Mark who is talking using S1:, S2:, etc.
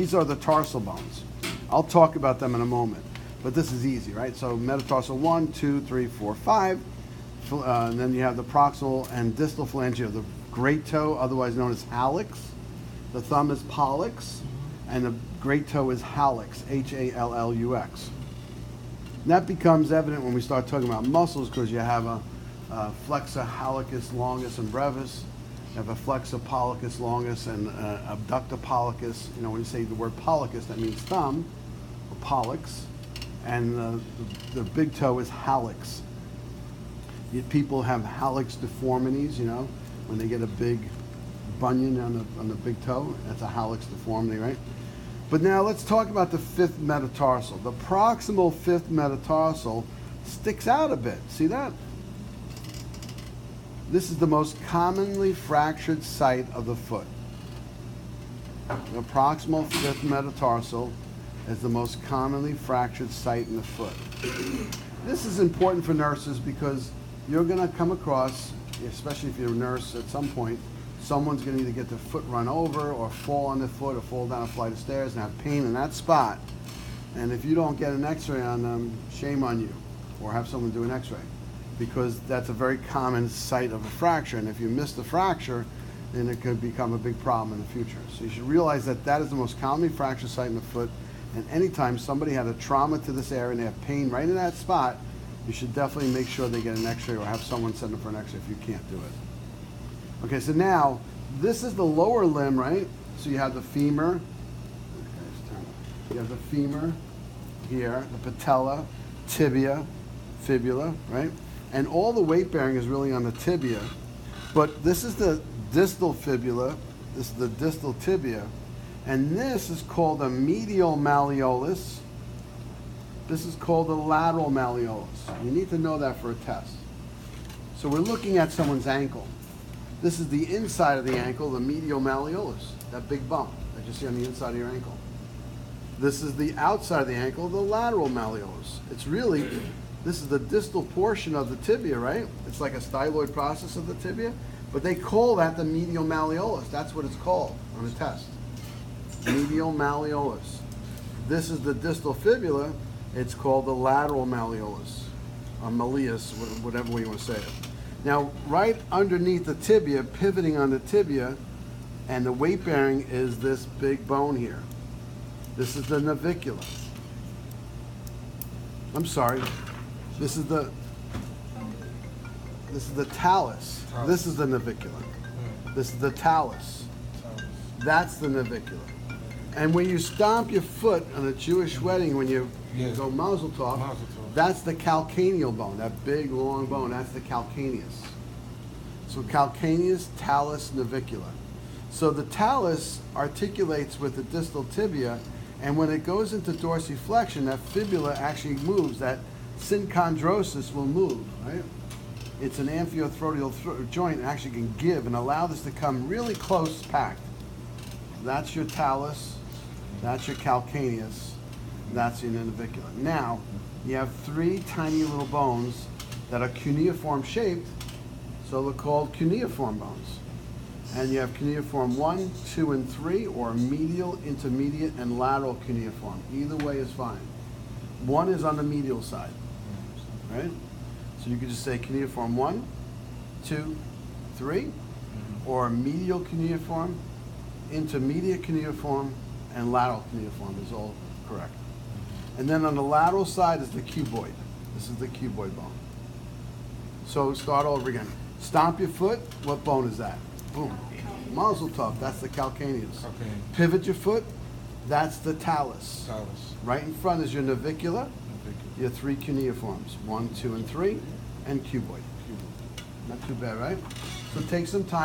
S1: These are the tarsal bones. I'll talk about them in a moment, but this is easy, right? So metatarsal 1, 2, 3, 4, 5. And then you have the proximal and distal phalange of the great toe, otherwise known as hallux. The thumb is pollex, and the great toe is hallux, H-A-L-L-U-X. And that becomes evident when we start talking about muscles, because you have a flexor hallucis longus and brevis. You have a flexor pollicus longus and abductor pollicus. You know, when you say the word pollicus, that means thumb, or pollex, and the big toe is hallux. People have hallux deformities, you know, when they get a big bunion on the big toe. That's a hallux deformity, right? But now let's talk about the fifth metatarsal. The proximal fifth metatarsal sticks out a bit. See that? This is the most commonly fractured site of the foot. The proximal fifth metatarsal is the most commonly fractured site in the foot. This is important for nurses because you're going to come across, especially if you're a nurse at some point, someone's going to either get their foot run over or fall on their foot or fall down a flight of stairs and have pain in that spot. And if you don't get an x-ray on them, shame on you, or have someone do an x-ray, because that's a very common site of a fracture. And if you miss the fracture, then it could become a big problem in the future. So you should realize that that is the most commonly fractured site in the foot. And anytime somebody had a trauma to this area and they have pain right in that spot, you should definitely make sure they get an x-ray or have someone send them for an x-ray if you can't do it. Okay, so now, this is the lower limb, right? So you have the femur. You have the femur here, the patella, tibia, fibula, right? And all the weight bearing is really on the tibia. But this is the distal fibula, this is the distal tibia, and this is called the medial malleolus. This is called the lateral malleolus. You need to know that for a test. So we're looking at someone's ankle. This is the inside of the ankle, the medial malleolus, that big bump that you see on the inside of your ankle. This is the outside of the ankle, the lateral malleolus. It's really, this is the distal portion of the tibia, right? It's like a styloid process of the tibia, but they call that the medial malleolus. That's what it's called on the test. Medial malleolus. This is the distal fibula. It's called the lateral malleolus, or malleus, whatever way you want to say it. Now, right underneath the tibia, pivoting on the tibia, and the weight bearing is this big bone here. This is the navicular. I'm sorry. This is the talus. This is the navicular. This is the talus. That's the navicular. And when you stomp your foot on a Jewish wedding, when you go mazel tov, that's the calcaneal bone, that big long bone. That's the calcaneus. So calcaneus, talus, navicular. So the talus articulates with the distal tibia, and when it goes into dorsiflexion, that fibula actually moves. That synchondrosis will move, right? It's an amphioarthroidal joint and actually can give and allow this to come really close packed. That's your talus, that's your calcaneus, that's your navicular. Now, you have three tiny little bones that are cuneiform shaped, so they're called cuneiform bones. And you have cuneiform 1, 2, and 3, or medial, intermediate, and lateral cuneiform. Either way is fine. One is on the medial side, right? So you could just say cuneiform 1, 2, 3, or medial cuneiform, intermediate cuneiform, and lateral cuneiform is all correct. And then on the lateral side is the cuboid. This is the cuboid bone. So start over again. Stomp your foot. What bone is that? Boom. Mazel tov. That's the calcaneus.
S2: Okay.
S1: Pivot your foot. That's the talus.
S2: Talus.
S1: Right in front is your navicular. Your three cuneiforms. 1, 2, and 3. And cuboid. Not too bad, right? So take some time.